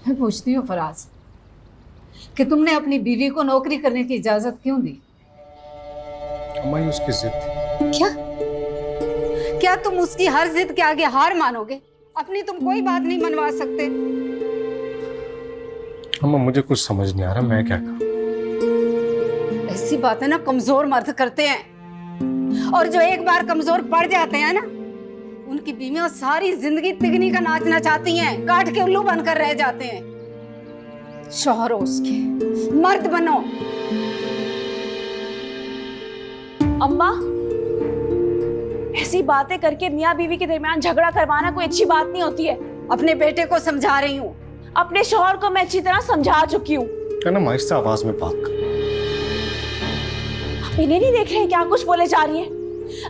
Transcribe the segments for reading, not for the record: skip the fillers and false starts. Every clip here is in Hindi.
मैं पूछती हूँ फराज कि तुमने अपनी बीवी को नौकरी करने की इजाजत क्यों दी? अम्मा ये उसकी जिद थी। क्या क्या तुम उसकी हर जिद के आगे हार मानोगे? अपनी तुम कोई बात नहीं मनवा सकते? अम्मा मुझे कुछ समझ नहीं आ रहा, मैं क्या करूं? ऐसी बातें ना कमजोर मर्द करते हैं, और जो एक बार कमजोर पड़ जाते हैं ना, उनकी बीवियां सारी जिंदगी तिगनी का नाचना चाहती हैं, काट के उल्लू बनकर रह जाते हैं। शौहर हो उसके, मर्द बनो। अम्मा, ऐसी बातें करके मियाँ बीवी के दरमियान झगड़ा करवाना कोई अच्छी बात नहीं होती है। अपने बेटे को समझा रही हूँ। अपने शौहर को मैं अच्छी तरह समझा चुकी हूँ। ना आहिस्ता आवाज में बात कर। आप इन्हें नहीं देख रहे हैं क्या कुछ बोले जा रही हैं?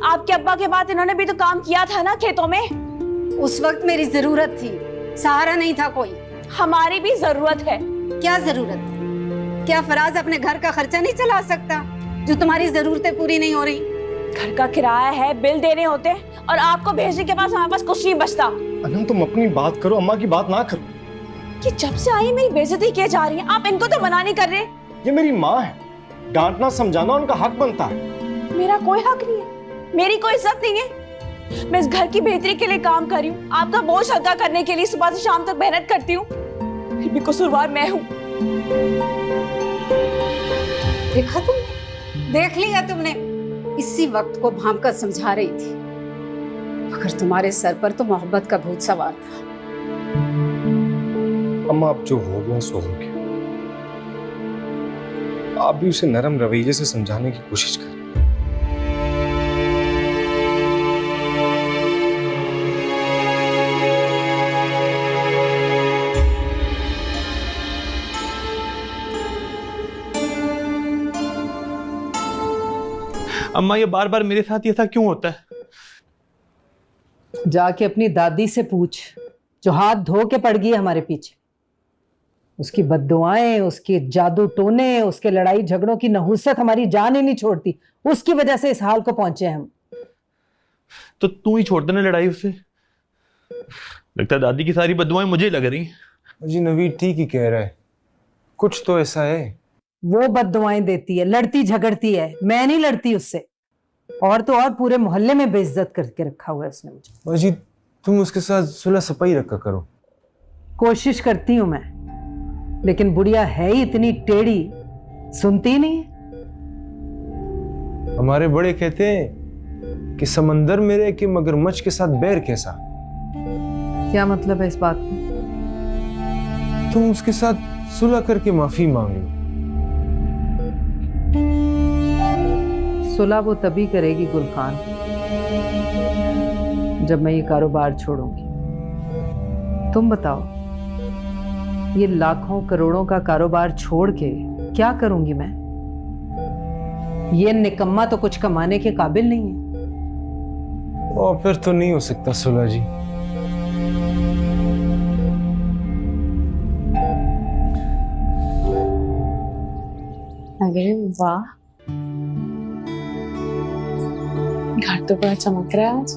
आपके अब्बा के बाद इन्होंने भी तो काम किया था ना खेतों में। उस वक्त मेरी जरूरत थी, सहारा नहीं था कोई। हमारी भी जरूरत है। क्या जरूरत है? क्या फराज अपने घर का खर्चा नहीं चला सकता जो तुम्हारी जरूरतें पूरी नहीं हो रही? घर का किराया है, बिल देने होते हैं, और आपको भेजने के पास हमारे पास कुछ नहीं बचता। अनम तुम अपनी बात करो, अम्मा की बात ना करो। कि जब से आई मेरी बेइज्जती किए जा रही है, आप इनको तो मना नहीं कर रहे। ये मेरी माँ है, डांटना समझाना उनका हक बनता है। मेरा कोई हक नहीं है, मेरी कोई इज्जत नहीं है। मैं इस घर की बेहतरी के लिए काम कर रही हूँ, आपका बोझ हल्का करने के लिए सुबह से शाम तक मेहनत करती हूँ, फिर भी कसूरवार मैं हूँ। देखा तुमने? देख लिया तुमने? इसी वक्त को भांप कर समझा रही थी, मगर तुम्हारे सर पर तो मोहब्बत का भूत सवार था। अम्मा अब जो हो गया सो हो गया। आप भी उसे नरम रवैये से समझाने की कोशिश करें। अम्मा ये बार बार मेरे साथ ऐसा क्यों होता है? जाके अपनी दादी से पूछ, जो हाथ धो के पड़ गई है हमारे पीछे। उसकी बद्दुआएं, उसके जादू टोने, उसके लड़ाई झगड़ों की नहुसत हमारी जान ही नहीं छोड़ती। उसकी वजह से इस हाल को पहुंचे हम। तो तू ही छोड़ देना लड़ाई उससे। लगता है दादी की सारी बददुआएं मुझे लग रही हैं। जी नवीद ठीक ही कह रहा है, कुछ तो ऐसा है। वो बद्दुआएं देती है, लड़ती झगड़ती है, मैं नहीं लड़ती उससे। और तो और पूरे मोहल्ले में बेइज्जत करके रखा हुआ है उसने मुझे। माजी तुम उसके साथ सुलह सफाई रखा करो। कोशिश करती हूं मैं, लेकिन बुढ़िया है ही इतनी टेढ़ी, सुनती नहीं है। हमारे बड़े कहते हैं कि समंदर में रह के मगरमच्छ के साथ बैर कैसा। क्या मतलब है इस बात में? तुम उसके साथ सुलह करके माफी मांग लो। सुलह वो तभी करेगी गुलखान, जब मैं ये कारोबार छोड़ूंगी। तुम बताओ, ये लाखों करोड़ों का कारोबार छोड़ के क्या करूंगी मैं? ये निकम्मा तो कुछ कमाने के काबिल नहीं है। और फिर तो नहीं हो सकता सुलह जी। अरे वाह, घर तो बड़ा चमक रहा है आज।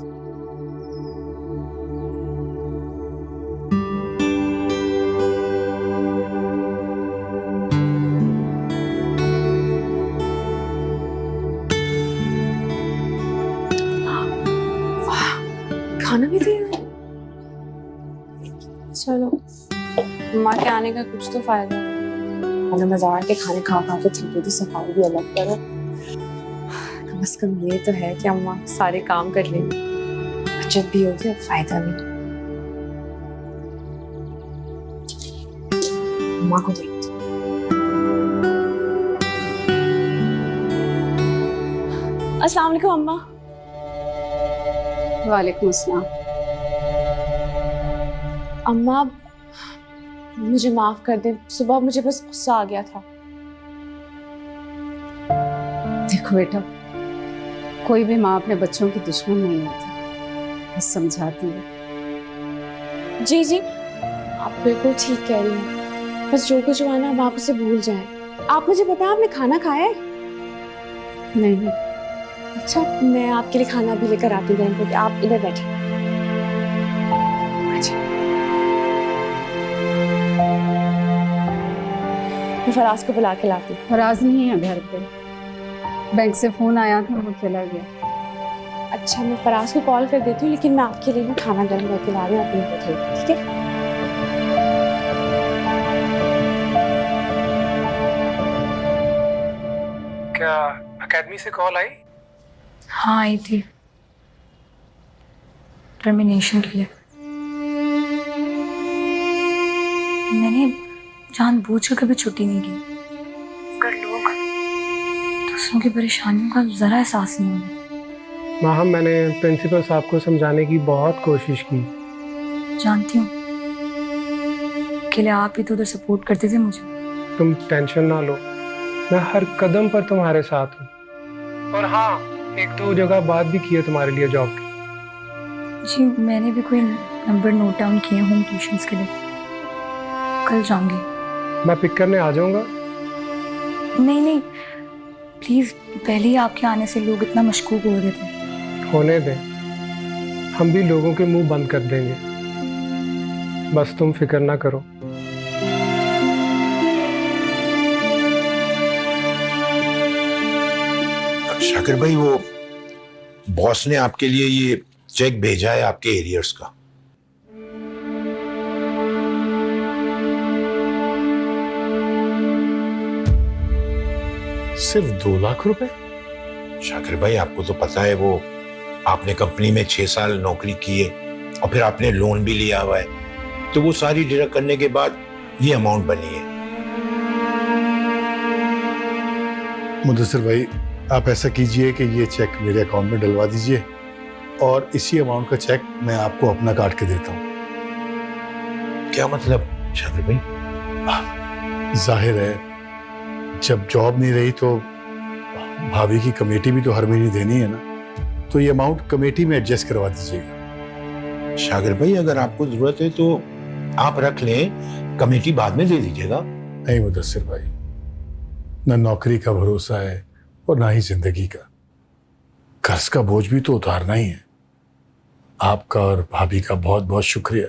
वाह, खाना भी दिया है। चलो, माँ के आने का कुछ तो फायदा है। बाजार के खाने खा खा के थक गई थी, सफाई भी अलग करो। कम से कम ये तो है कि अम्मा सारे काम कर लेंगी, बचत भी होगी और फायदा भी। अम्मा को देख, अस्सलाम वालेकुम अम्मा। वालेकुम अस्सलाम। अम्मा मुझे माफ कर दे, सुबह मुझे बस गुस्सा आ गया था। देखो बेटा, कोई भी माँ अपने बच्चों की दुश्मन नहीं होती, बस समझाती है। जी जी, आप बिल्कुल ठीक कह रही हैं। बस जो कुछ हुआ ना, आप उसे भूल जाएं। आप मुझे बताएं, आपने खाना खाया है? नहीं। अच्छा, मैं आपके लिए खाना भी लेकर आती हूँ गर्म करके। आप इधर बैठे। अच्छा। मैं फराज को बुला के लाती हूँ। फराज नहीं है घर पे, बैंक से फोन आया था, वो चला गया। अच्छा, मैं फराज को कॉल कर देती हूँ, लेकिन मैं आपके लिए ना खाना गर्म करके ला रही हूँ, आप यहीं बैठिए, ठीक है? क्या एकेडमी से कॉल आई? हाँ आई थी, टर्मिनेशन के लिए। मैंने जानबूझकर कभी छुट्टी नहीं की, मगर लोग दूसरों की परेशानियों का जरा एहसास नहीं होता। माहम, मैंने प्रिंसिपल साहब को समझाने की बहुत कोशिश की। जानती हूँ, अकेले आप ही तो उधर सपोर्ट करते थे मुझे। तुम टेंशन ना लो, मैं हर कदम पर तुम्हारे साथ हूँ। और हाँ, 1-2 जगह बात भी की है तुम्हारे लिए जॉब की। जी, मैंने भी कोई नंबर नोट डाउन किए होम ट्यूशंस के लिए। कल जाऊंगी। मैं पिक करने आ जाऊंगा। नहीं नहीं, प्लीज, पहले ही आपके आने से लोग इतना मशकूक हो रहे थे। होने दें, हम भी लोगों के मुंह बंद कर देंगे, बस तुम फिक्र ना करो। शाकिर भाई, वो बॉस ने आपके लिए ये चेक भेजा है आपके एरियर्स का। सिर्फ 2 लाख रुपए? शाकिर भाई, आपको तो पता है वो आपने कंपनी में 6 साल नौकरी की है और फिर आपने लोन भी लिया हुआ है, तो वो सारी डिडक्ट करने के बाद ये अमाउंट बनी है। मुदस्सिर भाई, आप ऐसा कीजिए कि ये चेक मेरे अकाउंट में डलवा दीजिए और इसी अमाउंट का चेक मैं आपको अपना काट के देता हूँ। क्या मतलब शाकिर भाई? जाहिर है, जब जॉब नहीं रही तो भाभी की कमेटी भी तो हर महीने देनी है ना, तो ये अमाउंट कमेटी में एडजस्ट करवा दीजिएगा। शाकिर भाई, अगर आपको जरूरत है तो आप रख लें, कमेटी बाद में दे दीजिएगा। नहीं मुदस्सिर भाई, न नौकरी का भरोसा है और ना ही जिंदगी का। कर्ज का बोझ भी तो उतारना ही है। आपका और भाभी का बहुत बहुत शुक्रिया,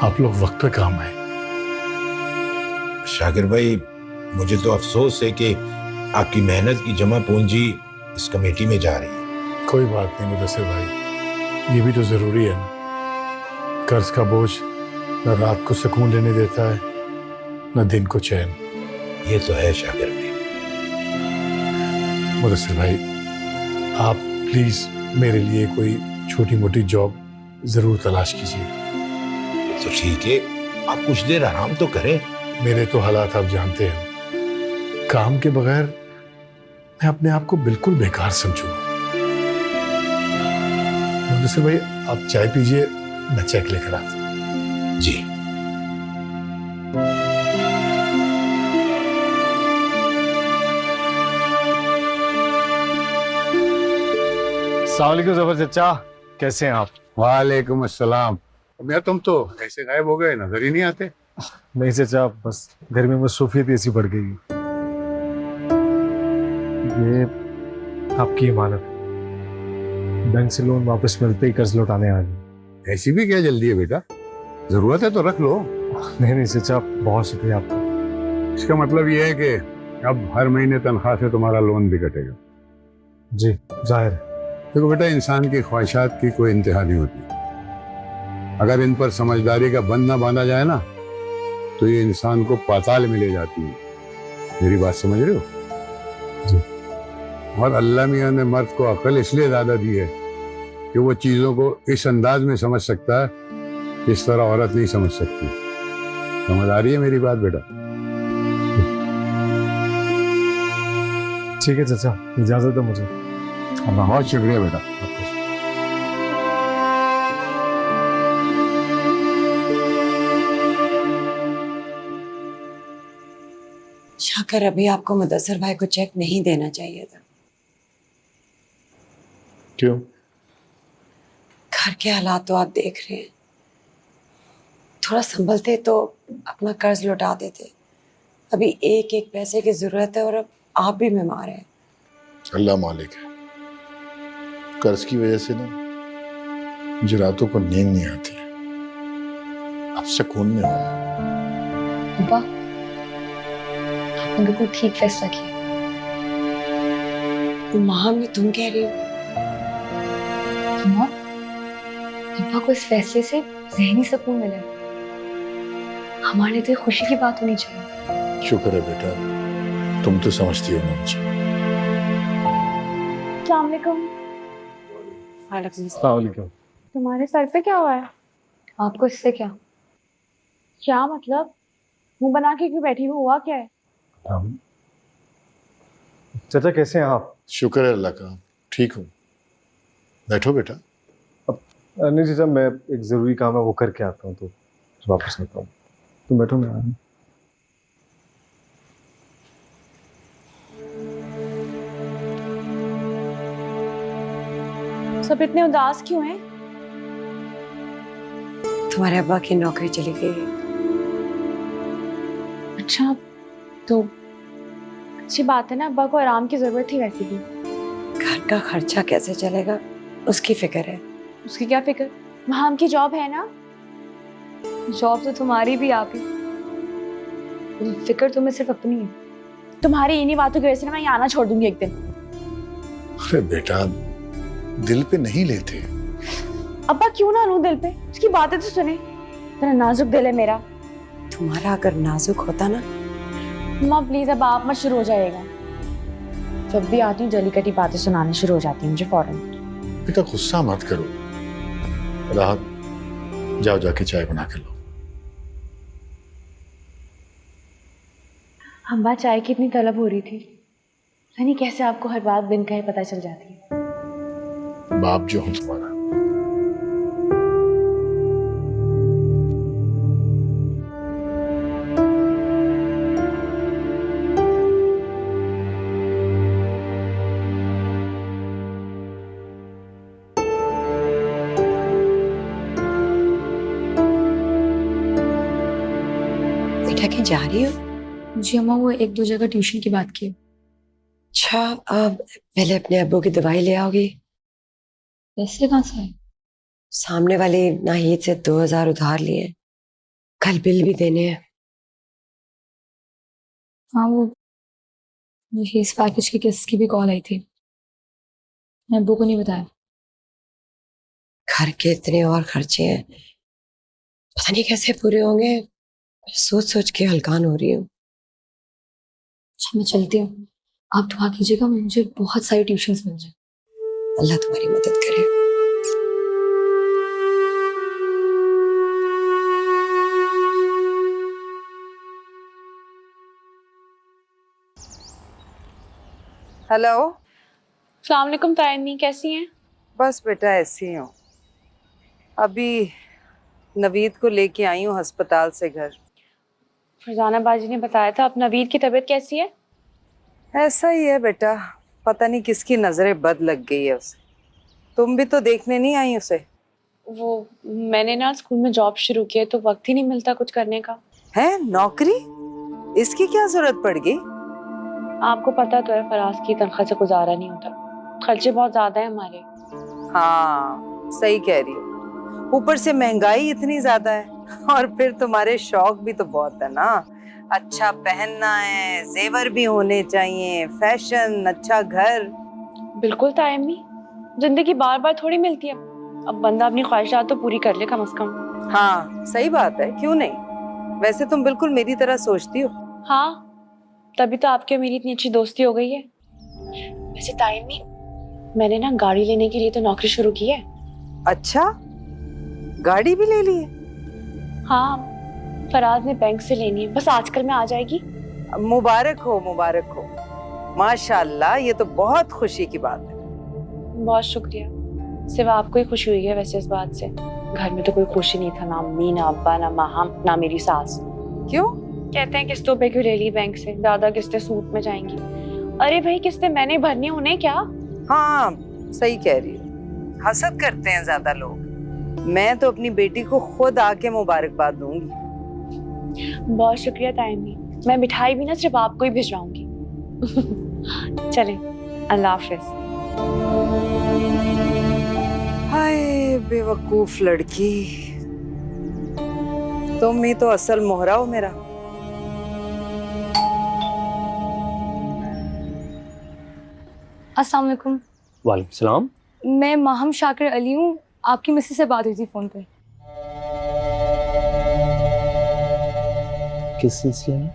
आप लोग वक्त पे काम आए। शाकिर भाई, मुझे तो अफसोस है कि आपकी मेहनत की जमा पूंजी इस कमेटी में जा रही है। कोई बात नहीं मुदस्सिर भाई, ये भी तो जरूरी है ना। कर्ज का बोझ न रात को सुकून लेने देता है, न दिन को चैन। ये तो है शाकिर भाई। मुदस्सिर भाई, आप प्लीज मेरे लिए कोई छोटी मोटी जॉब जरूर तलाश कीजिए। तो ठीक है, आप कुछ देर आराम तो करें। मेरे तो हालात आप जानते हैं, काम के बगैर मैं अपने आप को बिल्कुल बेकार समझूंगा। मुदस्सिर भाई, आप चाय पीजिए, मैं चेक लेकर आता हूं। जी। अस्सलाम वालेकुम जफर चचा, कैसे हैं आप? वालेकुम अस्सलाम। यार, तुम तो ऐसे गायब हो गए, नजर ही नहीं आते। नहीं चचा, बस घर में मसरूफियत ऐसी बढ़ गई। ये आपकी इमानत है, बैंक से लोन वापस मिलते ही कर्ज लौटाने आ गए। ऐसी भी क्या जल्दी है बेटा, जरूरत है तो रख लो। नहीं चचा, बहुत शुक्रिया आपका। इसका मतलब ये है कि अब हर महीने तनख्वाह से तुम्हारा लोन भी कटेगा। जी, जाहिर है। देखो बेटा, इंसान की ख्वाहिशात की कोई इंतहा नहीं होती। अगर इन पर समझदारी का बंध ना बांधा जाए ना, तो ये इंसान को पाताल में ले जाती है। मेरी बात समझ रहे हो? जी। और अल्लाह मियां ने मर्द को अकल इसलिए ज्यादा दी है कि वो चीजों को इस अंदाज में समझ सकता है, इस तरह औरत नहीं समझ सकती। समझ आ रही है मेरी बात बेटा? ठीक है चचा, इजाजत है मुझे। बहुत शुक्रिया बेटा। शाकिर, अभी आपको मुदस्सिर भाई को चेक नहीं देना चाहिए था। क्यों? घर के हालात तो आप देख रहे हैं। थोड़ा संभलते तो अपना कर्ज लौटा देते। अभी एक एक पैसे की जरूरत है और अब आप भी बीमार हैं। अल्लाह मालिक है, कर्ज की वजह से ना मुझे रातों को नींद नहीं आती है। अब सुकून में हूं। अब्बा, आपने बिल्कुल ठीक फैसला किया। माँ भी तुम कह रही हो? अम्मा, अब्बा को इस फैसले से ज़हनी सुकून मिला है। हमारे लिए तो ये खुशी की बात होनी चाहिए। शुक्र है बेटा, तुम तो समझती हो ना मुझे। अस्सलाम वालेकुम। वालेकुम। तुम्हारे सर पे क्या हुआ है? आपको इससे क्या? क्या मतलब? मुंह बना के क्यों बैठी हो? हुआ क्या है? चाचा कैसे हैं आप? शुक्र है अल्लाह का, ठीक हूँ। बैठो बेटा। नहीं चाचा, मैं एक ज़रूरी काम है वो करके आता हूँ तो वापस आता हूँ। तुम बैठो, मैं आ रहा हूँ। सब इतने उदास क्यों हैं? तुम्हारे अब्बा की नौकरी चली गई है। अच्छा, तो अच्छी बात है ना, अब्बा को आराम की जरूरत थी वैसे भी। घर का खर्चा कैसे चलेगा उसकी फिक्र है। उसकी क्या फिक्र? वहाँ की जॉब है ना। जॉब तो तुम्हारी भी आप ही, फिक्र तुम्हें सिर्फ अपनी है। तुम्हारी इन्हीं बातों की वजह से ना मैं यहाँ आना छोड़ दूंगी एक दिन। अरे बेटा, दिल पे नहीं लेते। अब्बा क्यों ना लूं दिल पे? उसकी बातें तो सुने। तेरा नाजुक दिल है मेरा। तुम्हारा अगर नाजुक होता ना। माँ प्लीज अब आप मत शुरू हो जाएगा। जब भी आती हूँ जली कटी बातें सुनाने शुरू हो जाती है मुझे फौरन। बेटा गुस्सा मत करो। राहत, जाओ जाके चाय बना के लो। अम्बा चाय की इतनी तलब हो रही थी, पता नहीं कैसे आपको हर बात बिन कहे पता चल जाती है। बाप जो हूं तुम्हारा। बेटा कहीं जा रही हो? जी अम्मा, वो एक दो जगह ट्यूशन की बात की। अच्छा, अब पहले अपने अब्बू की दवाई ले आओगी। पैसे कहाँ से आए? सामने वाली नाहिद से 2000 उधार लिए, कल बिल भी देने हैं। हाँ, वो मुझे इस पैकेज की किस्त की भी कॉल आई थी। मैं अब्बू को नहीं बताया। घर के इतने और खर्चे हैं, पता नहीं कैसे पूरे होंगे। सोच सोच के हलकान हो रही हूँ। अच्छा, मैं चलती हूँ। आप दुआ कीजिएगा मुझे बहुत सारी ट्यूशन्स मिल जाए। अल्लाह तुम्हारी मदद करे। हेलो। अस्सलाम वालेकुम तायनी, कैसी हैं? बस बेटा ऐसी हूँ। अभी नवीद को लेके आई हूँ अस्पताल से घर। फरजाना बाजी ने बताया था। अब नवीद की तबीयत कैसी है? ऐसा ही है बेटा, पता नहीं किसकी नजरें बद लग गई है उसे। तुम भी तो देखने नहीं आई उसे? वो मैंने ना स्कूल में जॉब शुरू की है तो वक्त ही नहीं मिलता कुछ करने का। है नौकरी? इसकी क्या जरूरत पड़ गई? आपको पता तो है फराज की तनख्वाह से गुजारा नहीं होता, खर्चे बहुत ज्यादा है हमारे। हाँ सही कह रही हो, ऊपर से महंगाई इतनी ज्यादा है और फिर तुम्हारे शौक भी तो बहुत है ना। अच्छा पहनना है, जेवर भी होने चाहिए, फैशन, अच्छा घर। बिल्कुल तायम्मी, जिंदगी बार बार थोड़ी मिलती है। अब बंदा अपनी ख्वाहिशात तो पूरी कर ले कम से कम। हाँ सही बात है, क्यों नहीं। वैसे तुम बिल्कुल मेरी तरह सोचती हो। हाँ, तभी तो आपकी और मेरी इतनी अच्छी दोस्ती हो गई है। वैसे तायम्मी, मैंने ना गाड़ी लेने के लिए तो नौकरी शुरू की है। अच्छा, गाड़ी भी ले ली है? हाँ, फराज ने बैंक से लेनी है, बस आजकल में आ जाएगी। मुबारक हो, मुबारक हो। माशाल्लाह, ये तो बहुत खुशी की बात है। बहुत शुक्रिया। सिवा आपको ही खुशी हुई है वैसे इस बात से। घर में तो कोई खुशी नहीं था, ना अम्मी, ना अब्बा, ना माँ, ना मेरी सास। क्यों? कहते हैं किस्तों पे क्यों ले ली बैंक से, ज्यादा किस्तें सूद में जाएंगी। अरे भाई, किस्तें मैंने भरनी, उन्हें क्या। हाँ सही कह रही हो, हसद करते हैं ज्यादा लोग। मैं तो अपनी बेटी को खुद आके मुबारकबाद दूंगी। बहुत शुक्रिया तायम्मी, मैं मिठाई भी ना सिर्फ आपको ही भिजवाऊंगी। चले, अल्लाह हाफिज। हाय बेवकूफ लड़की, तुम ही तो असल मोहरा हो मेरा। अस्सलाम वालेकुम। वालेकुम सलाम। मैं माहम शाकिर अली हूँ, आपकी मिसेस से बात हुई थी फ़ोन पे। किस सिलसिले में?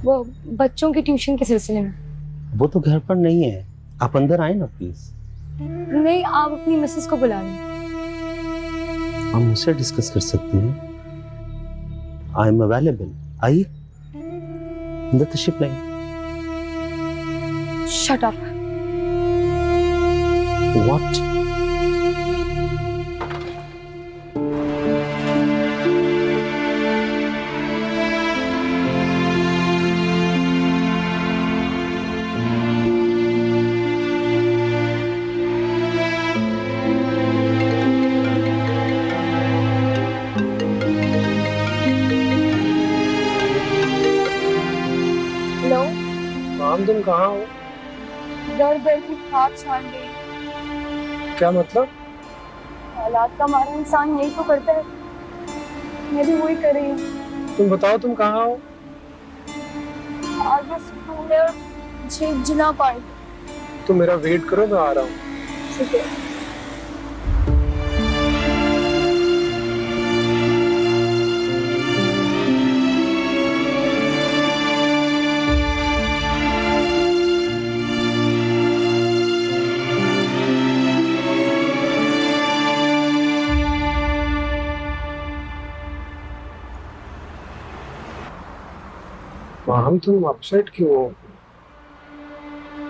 वो बच्चों की ट्यूशन के सिलसिले में। वो तो घर पर नहीं है, आप अंदर आए ना प्लीज। नहीं, आप अपनी मिसेस को बुला लें। हम मुझसे डिस्कस कर सकते हैं। I am available. आइए अंदर तशरीफ लाइए। Shut up. व्हाट? हेलो, माम तुम कहाँ हो? दर दर की खाक छान गई। क्या मतलब? हालात का मारा इंसान यही तो करता है, मैं भी वही कर रही हूँ। तुम बताओ तुम कहाँ हो? आज बस स्कूल है और मुझे जिला पार्टी। तुम मेरा वेट करो, मैं आ रहा हूँ। ठीक है। माम तुम अपसेट क्यों हो?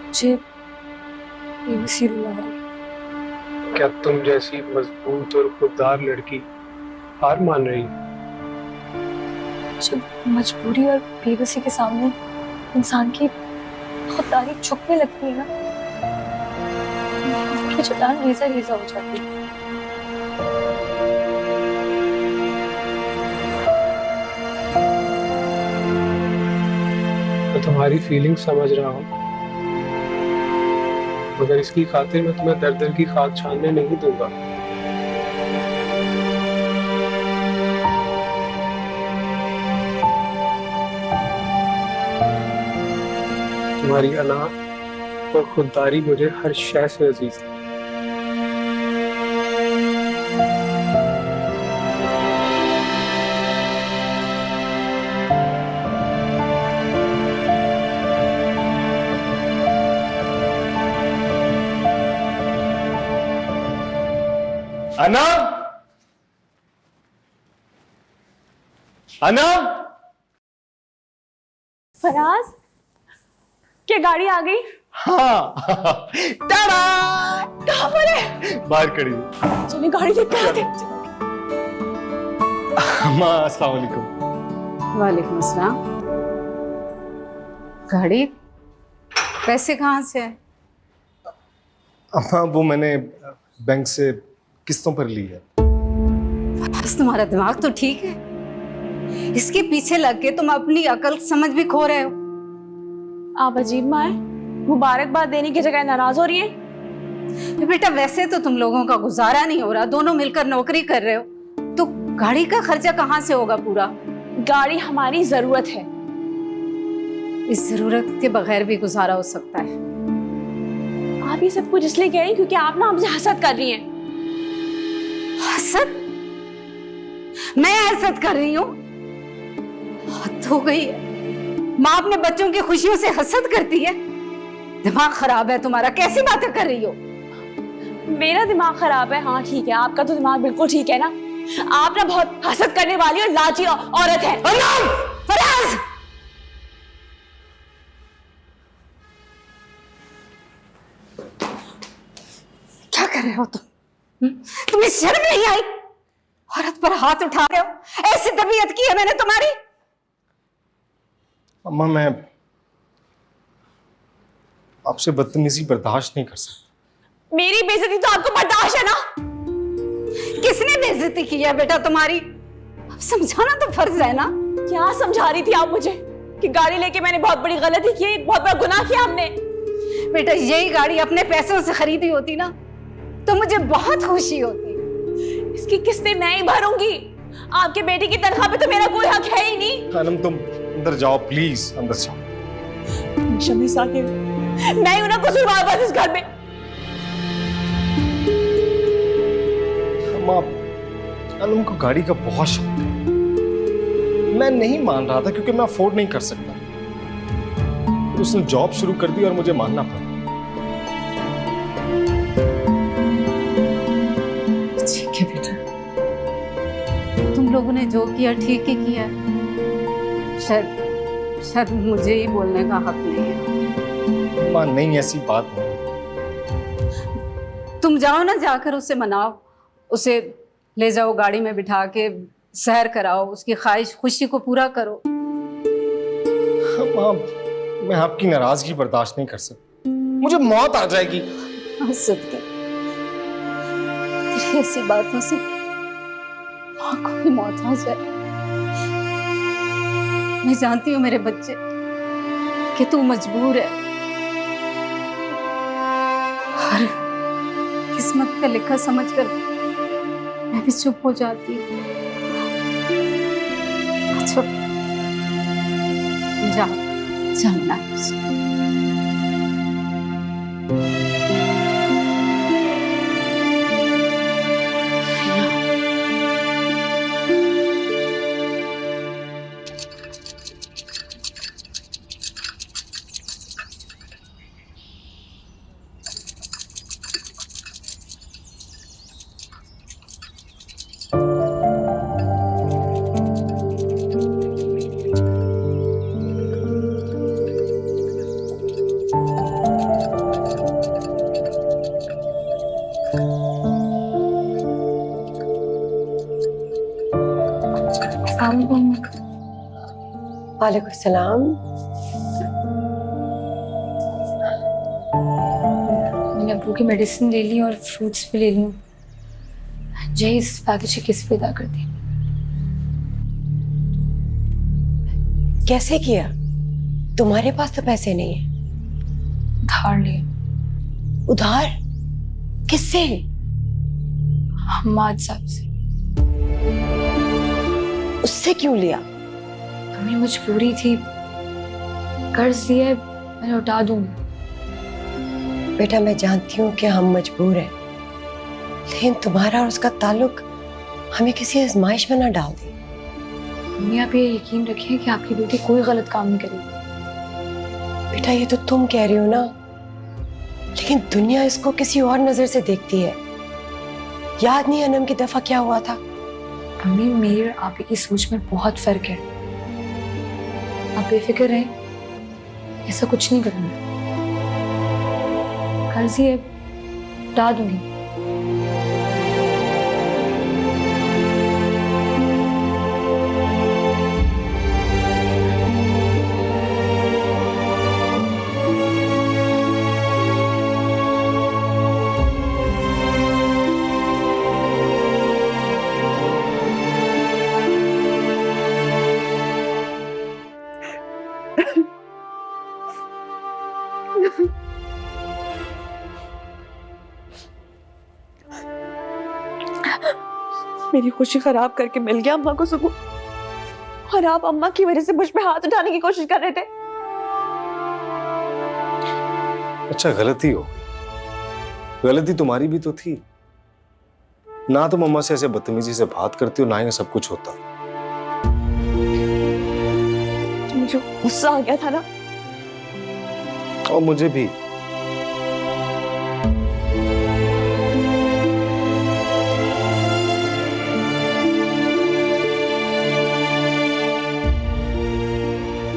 मुझे बेबसी रुला रही। क्या तुम जैसी मजबूत और खुददार लड़की हार मान रही? जब मजबूरी और बेबसी के सामने इंसान की खुददारी झुकने लगती है ना, उसकी चट्टान रेजा रेजा हो जाती है। मैं तुम्हारी फीलिंग समझ रहा हूँ, मगर इसकी खातिर मैं तुम्हें दर दर की खाक छानने नहीं दूंगा। तुम्हारी अना और खुददारी मुझे हर शय से अजीज है। अना, अना, फराज, क्या गाड़ी आ गई? हाँ टाडा! कहाँ पर है? बाहर खड़ी है। चलिए गाड़ी देख कर आते हैं। अम्मा अस्सलाम वालेकुम। वालेकुम अस्सलाम। गाड़ी? पैसे कहाँ से है? अम्मा वो मैंने बैंक से किस्तों पर ली है। बस तुम्हारा दिमाग तो ठीक है, इसके पीछे लग के तुम अपनी अकल समझ भी खो रहे हो। आप अजीब माँ है, मुबारकबाद देने की जगह नाराज हो रही है। बेटा वैसे तो तुम लोगों का गुजारा नहीं हो रहा, दोनों मिलकर नौकरी कर रहे हो, तो गाड़ी का खर्चा कहाँ से होगा पूरा? गाड़ी हमारी जरूरत है। इस जरूरत के बगैर भी गुजारा हो सकता है। आप ये सब कुछ इसलिए कह रही हैं क्योंकि आप ना हमसे हसद कर रही हैं। हसद? मैं हसद कर रही हूँ? हद हो गई है। माँ अपने बच्चों की खुशियों से हसद करती है? दिमाग खराब है तुम्हारा, कैसी बातें कर रही हो? मेरा दिमाग खराब है? हाँ ठीक है, आपका तो दिमाग बिल्कुल ठीक है ना। आप ना बहुत हसद करने वाली और लाची औरत है। फराज! क्या कर रहे हो तुम? तुम्हें शर्म नहीं आई? औरत पर हाथ उठा रहे हो? ऐसी तबीयत की है मैंने तुम्हारी? अम्मा मैं आपसे बदतमीजी बर्दाश्त नहीं कर सकता। मेरी बेइज्जती तो आपको बर्दाश्त है ना? किसने बेइज्जती की है बेटा तुम्हारी? अब समझाना तो फर्ज है ना। क्या समझा रही थी आप मुझे कि गाड़ी लेके मैंने बहुत बड़ी गलती की, बहुत बड़ा गुनाह किया हमने? बेटा यही गाड़ी अपने पैसों से खरीदी होती ना तो मुझे बहुत खुशी होती। इसकी किस्तें मैं ही भरूंगी। आपके बेटे की तनख्वाह पे तो मेरा कोई हक है ही नहीं। खानम तुम अंदर जाओ प्लीज, अंदर जाओ। शमी साकिर, मैं ही हूं ना कसूरवार बस इस घर में। अम्मा, अनम को गाड़ी का बहुत शौक है। मैं नहीं मान रहा था क्योंकि मैं अफोर्ड नहीं कर सकता। उसने जॉब शुरू कर दी और मुझे मानना पड़ा। ठीक है बेटा, तुम लोगों ने जो किया ठीक ही किया। शायद मुझे ही बोलने का हक नहीं है। अम्मा नहीं, ऐसी बात नहीं। तुम जाओ ना, जाकर उसे मनाओ, उसे ले जाओ गाड़ी में बिठा के सैर कराओ, उसकी ख्वाहिश खुशी को पूरा करो। अम्मा, मैं आपकी नाराजगी बर्दाश्त नहीं कर सकता। मुझे मौत आ जाएगी। सदके तेरी ऐसी बातों से माँ को भी मौत आ जाए। मैं जानती हूँ मेरे बच्चे कि तू मजबूर है, और किस्मत का लिखा समझकर मैं भी चुप हो जाती हूँ। अच्छा जाओ ना। वालेकुम सलाम। मैंने अब्बू की मेडिसिन ले ली और फ्रूट्स भी ले ली। जय इस पैकेज की किस्त अदा कर दी। कैसे किया? तुम्हारे पास तो पैसे नहीं है। उधार लिए। उधार? किससे? हम्माद साहब से। उससे क्यों लिया? हमें मजबूरी थी, कर्ज लिए, मैं लौटा दूंगी। बेटा मैं जानती हूँ कि हम मजबूर हैं, लेकिन तुम्हारा और उसका ताल्लुक हमें किसी आजमाइश में ना डाल दे। मम्मी आप ये यकीन रखिए कि आपकी बेटी कोई गलत काम नहीं करेगी। बेटा ये तो तुम कह रही हो ना, लेकिन दुनिया इसको किसी और नजर से देखती है। याद नहीं अनम की दफा क्या हुआ था? मम्मी मेरी और आप की सोच में बहुत फर्क है। आप बेफिक्र रहें, ऐसा कुछ नहीं करूंगा। कर्ज ही है, लौटा दूंगी। मेरी खुशी खराब करके मिल गया अम्मा को सुकून, और आप अम्मा की वजह से मुझ पे हाथ उठाने की कोशिश कर रहे थे। अच्छा गलती हो, गलती तुम्हारी भी तो थी ना। तुम अम्मा से ऐसे बदतमीजी से बात करती हो, ना ही सब कुछ होता। मुझे गुस्सा आ गया था ना। और मुझे भी।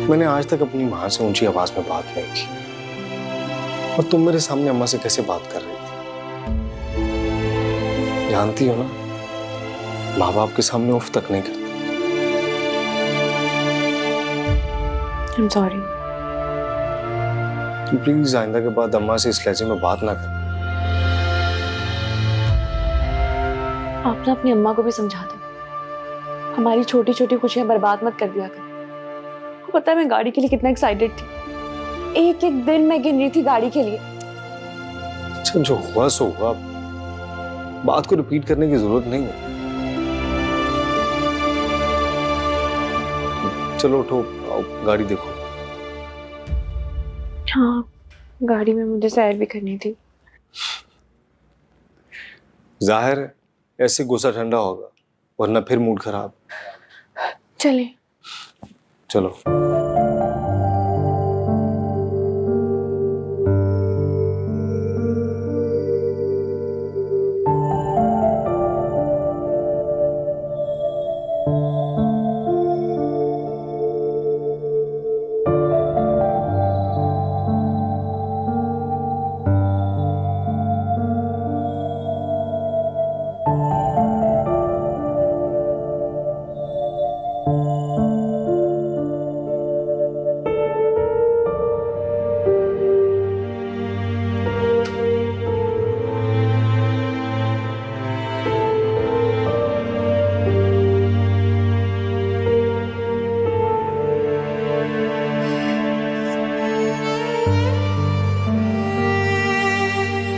मैंने आज तक अपनी मां से ऊंची आवाज में बात नहीं की, और तुम मेरे सामने अम्मा से कैसे बात कर रही थी? जानती हो ना, माँ बाप के सामने उफ तक नहीं करते। I'm sorry। तुम प्लीज आइंदा के बाद अम्मा से इस लहजे में बात ना कर। आप ना अपनी अम्मा को भी समझा दो, हमारी छोटी छोटी खुशियां बर्बाद मत कर दिया कर। आपको पता है मैं गाड़ी के लिए कितना एक्साइटेड थी। एक एक दिन मैं गिन रही थी गाड़ी के लिए। अच्छा जो हुआ सो हुआ, बात को रिपीट करने की जरूरत नहीं है। चलो उठो, आओ गाड़ी देखो। हाँ गाड़ी में मुझे सैर भी करनी थी। जाहिर है ऐसे गुस्सा ठंडा होगा, वरना फिर मूड खराब। चले। चलो।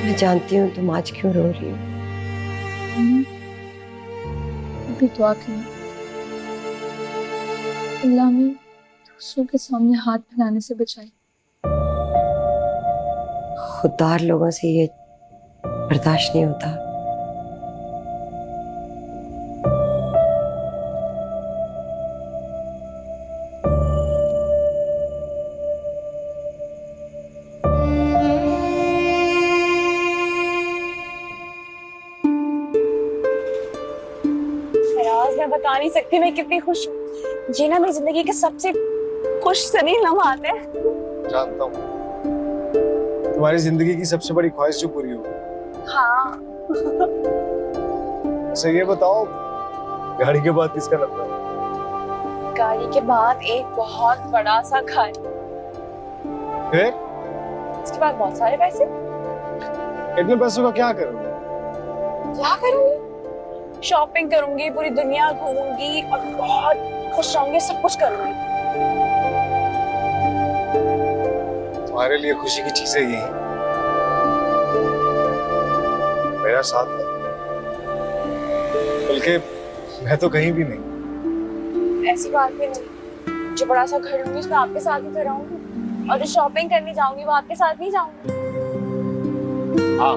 मैं जानती हूँ तुम आज क्यों रो रही हो। अभी दुआ करें अल्लाह में दूसरों के सामने हाथ फैलाने से बचाए। खुददार लोगों से ये बर्दाश्त नहीं होता। मैं बता नहीं सकती मैं कितनी खुश हूँ। ये ना मेरी जिंदगी के सबसे खुश तरीन लम्हात है। जानता हूँ तुम्हारी जिंदगी की सबसे बड़ी ख्वाहिश जो पूरी हो। हाँ। अच्छा ये बताओ, गाड़ी के बाद किसका नंबर है? गाड़ी के बाद एक बहुत बड़ा सा घर, फिर उसके बाद बहुत सारे पैसे। इतने पैसों का क्या करोगे? क्या करूंगी? शॉपिंग करूंगी, पूरी दुनिया घूमूंगी और बहुत खुश रहूंगी, सब कुछ करूंगी। तुम्हारे लिए खुशी की चीजें ये हैं। मेरा साथ है, बल्कि मैं तो कहीं भी नहीं। ऐसी बात भी नहीं, जो बड़ा सा घर होंगी उसमें आपके साथ ही तो रहूंगी, और जो शॉपिंग करने जाऊंगी वो आपके साथ नहीं जाऊंगी। हाँ,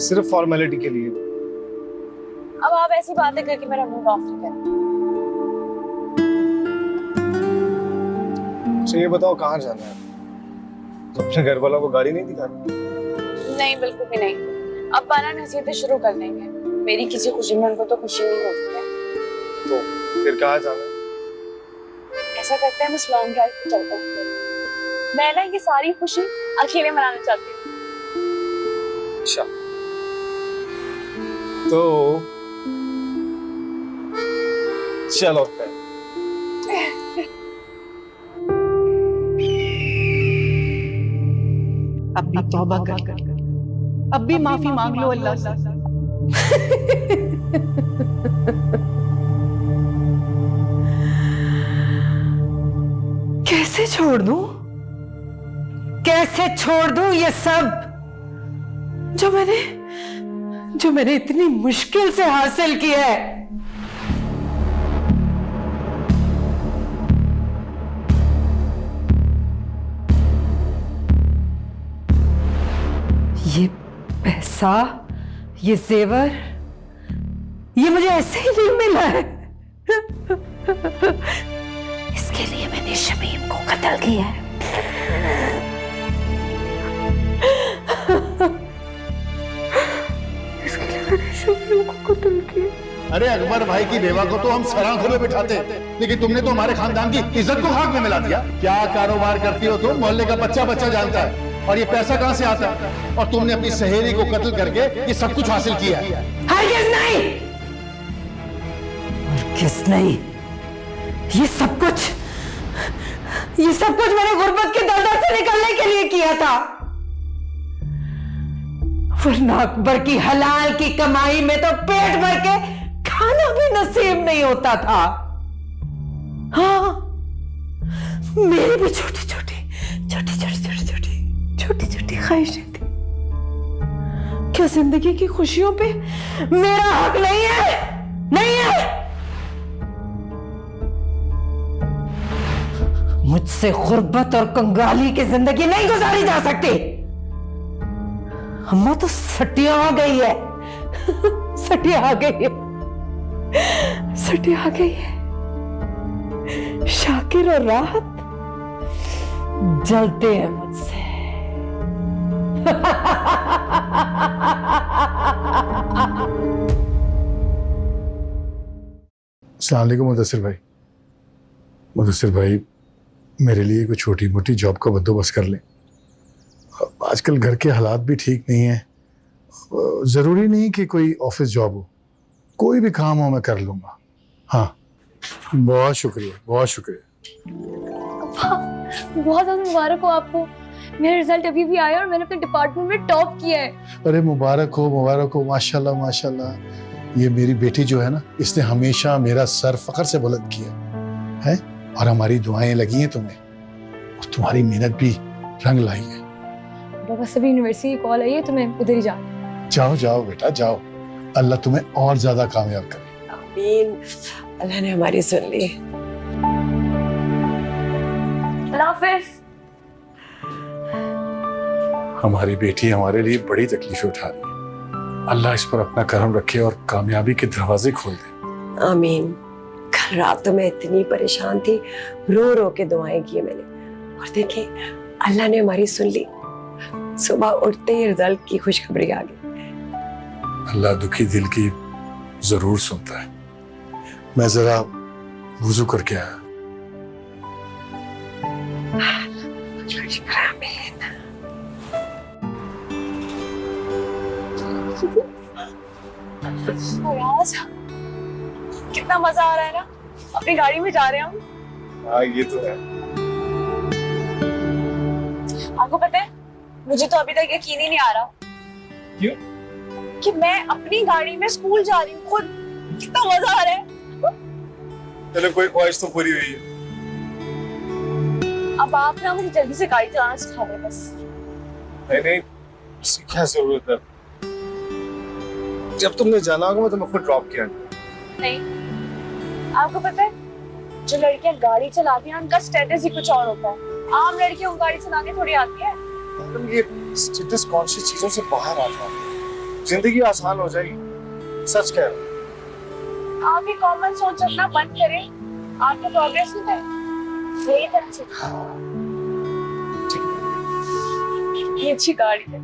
सिर्फ फॉर्मेलिटी के लिए। अब आप ऐसी बातें करके मेरा मूड ऑफ नहीं करें। अच्छा ये बताओ कहाँ जाना है? अपने घर वालों को गाड़ी नहीं दिखानी? नहीं, बिल्कुल भी नहीं। अब बना नसीहतें शुरू कर देंगे। मेरी किसी खुशी में उनको तो खुशी नहीं होती है। तो फिर कहाँ जाना है? ऐसा करते हैं, बस लॉन्ग ड्राइव पे चलते हैं। मैं ना ये सारी खुशी अकेले मनाना चाहती हूँ। अच्छा, तो चलो फिर। अब भी तौबा कर, अब भी माफी मांग लो अल्लाह से। कैसे छोड़ दूं? कैसे छोड़ दूं ये सब जो मैंने इतनी मुश्किल से हासिल किया है? ये पैसा, ये जेवर, ये मुझे ऐसे ही नहीं मिला है। इसके लिए मैंने शमीम को कत्ल किया है। इसके लिए मैंने शमीम को कत्ल किया। अरे अकबर भाई की बेवा को तो हम सराखों में बिठाते, लेकिन तुमने तो हमारे खानदान की इज्जत को खाक में मिला दिया। क्या कारोबार करती हो तुम? मोहल्ले का बच्चा बच्चा जानता है। और ये पैसा कहां से आता है? और तुमने अपनी सहेली को कत्ल करके ये सब कुछ हासिल किया है। हरगिज़ नहीं, हरगिज़ नहीं। ये सब कुछ मैंने गुर्बत के दलदल से निकलने के लिए किया था, वरना अकबर की हलाल की कमाई में तो पेट भर के खाना भी नसीब नहीं होता था। हाँ, मेरी भी छोटी छोटी ख्वाहिशें थी। क्या जिंदगी की खुशियों पे मेरा हक नहीं है? नहीं है। मुझ मुझसे गुर्बत और कंगाली की जिंदगी नहीं गुजारी जा सकती। अम्मा तो सटिया आ गई है। सटिया आ गई है, सटिया आ गई है। शाकिर और राहत जलते हैं मुझसे। अस्सलाम वालेकुम मुदस्सिर भाई। मुदस्सिर भाई, मेरे लिए कोई छोटी मोटी जॉब का बंदोबस्त कर लें। आजकल घर के हालात भी ठीक नहीं हैं। ज़रूरी नहीं कि कोई ऑफिस जॉब हो, कोई भी काम हो मैं कर लूँगा। हाँ, बहुत शुक्रिया, बहुत शुक्रिया। बहुत ज़्यादा मुबारक हो आपको। मेरा रिजल्ट अभी भी आया और मैंने अपने डिपार्टमेंट में टॉप किया है। अरे मुबारक हो माशाल्लाह माशाल्लाह। ये मेरी बेटी जो है ना, इसने हमेशा मेरा सर फख्र से बुलंद किया है और हमारी दुआएं लगी हैं तुम्हें और तुम्हारी मेहनत भी रंग लाई है। बस अभी यूनिवर्सिटी की कॉल आई है तो मैं उधर ही जा। जाओ जाओ बेटा जाओ, अल्लाह तुम्हें और ज्यादा कामयाब करे। आमीन। अल्लाह ने हमारी सुन ली। अल्लाह हाफिज़। हमारी बेटी हमारे लिए बड़ी तकलीफें उठा रही है। अल्लाह इस पर अपना करम रखे और कामयाबी के दरवाजे खोल दे। आमीन। कल रात तो मैं इतनी परेशान थी, रो रो के दुआएं की मैंने, और देखे अल्लाह ने हमारी सुन ली। सुबह उठते ही रिजल्ट की खुशखबरी आ गई। अल्लाह दुखी दिल की जरूर सुनता है। मैं जरा वुजू करके आया। फयाज, कितना मजा आ रहा है ना, अपनी गाड़ी में जा रहे हैं हम। हाँ ये तो है। आपको पता है, मुझे तो अभी तक यकीन ही नहीं आ रहा क्यों कि मैं अपनी गाड़ी में स्कूल जा रही हूँ खुद। कितना मजा आ रहा है। चलो कोई ख्वाहिश तो पूरी हुई है। अब आप ना मुझे जल्दी से गाड़ी चलाना सिखा दे बस। नहीं, क्या जरूरत है? जब तुमने जाना होगा मैं तुम्हें खुद ड्रॉप किया। नहीं, आपको पता है, जो लड़कियां गाड़ी चलाती हैं उनका स्टेटस ही कुछ और होता है। आम लड़कियों को गाड़ी चलाने थोड़ी आती है। तुम ये स्टेटस कॉन्शियस चीजों से बाहर आ जाओ, जिंदगी आसान हो जाएगी। सच कह रहा हूँ। आप ये कॉमन सोच रखना बंद करें, आपको प्रोग्रेस नहीं है। यही तरह से ये अच्छी गाड़ी है।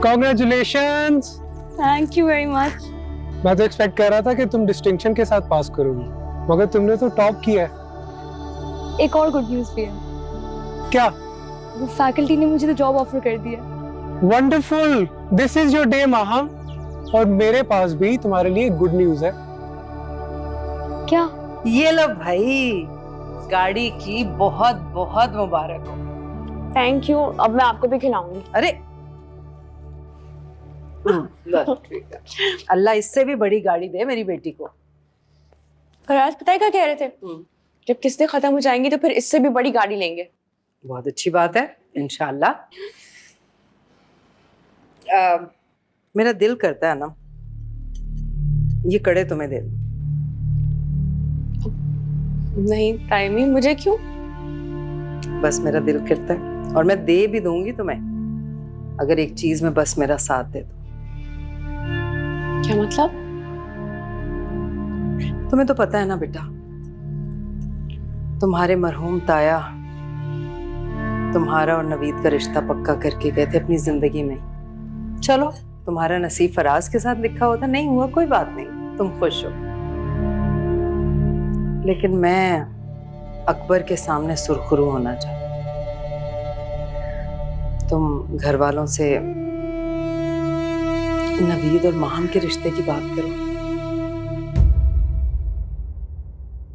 Congratulations. Thank you very much. मैं तो एक्सपेक्ट कर रहा था कि तुम डिस्टिंक्शन के साथ पास करोगी, मगर तुमने तो टॉप किया है। एक और गुड न्यूज़ भी है। क्या? वो फैकल्टी ने मुझे तो जॉब ऑफर कर दी है। Wonderful, this is your day Maham. और मेरे पास भी तुम्हारे लिए गुड न्यूज है। क्या? ये लो भाई, गाड़ी की बहुत बहुत मुबारक हो। Thank you. अब मैं आपको भी खिलाऊंगी। अरे अल्लाह इससे भी बड़ी गाड़ी दे मेरी बेटी को। फराज पता है क्या कह रहे थे? जब किस्तें खत्म हो जाएंगी तो फिर इससे भी बड़ी गाड़ी लेंगे। बहुत अच्छी बात है, इंशाल्लाह। मेरा दिल करता है ना, ये कड़े तुम्हें दे दूं। नहीं टाइमी, मुझे क्यों? बस मेरा दिल करता है और मैं दे भी दूंगी तुम्हें, अगर एक चीज में बस मेरा साथ दे दो। क्या मतलब? तुम्हें तो पता है ना बेटा, तुम्हारे मरहूम ताया तुम्हारा और नवीद का रिश्ता पक्का करके गए थे अपनी जिंदगी में। चलो, तुम्हारा नसीब फराज के साथ लिखा होता, नहीं हुआ कोई बात नहीं, तुम खुश हो। लेकिन मैं अकबर के सामने सुरखरू होना चाहती। तुम घर वालों से नवीद और माहम के रिश्ते की बात करो।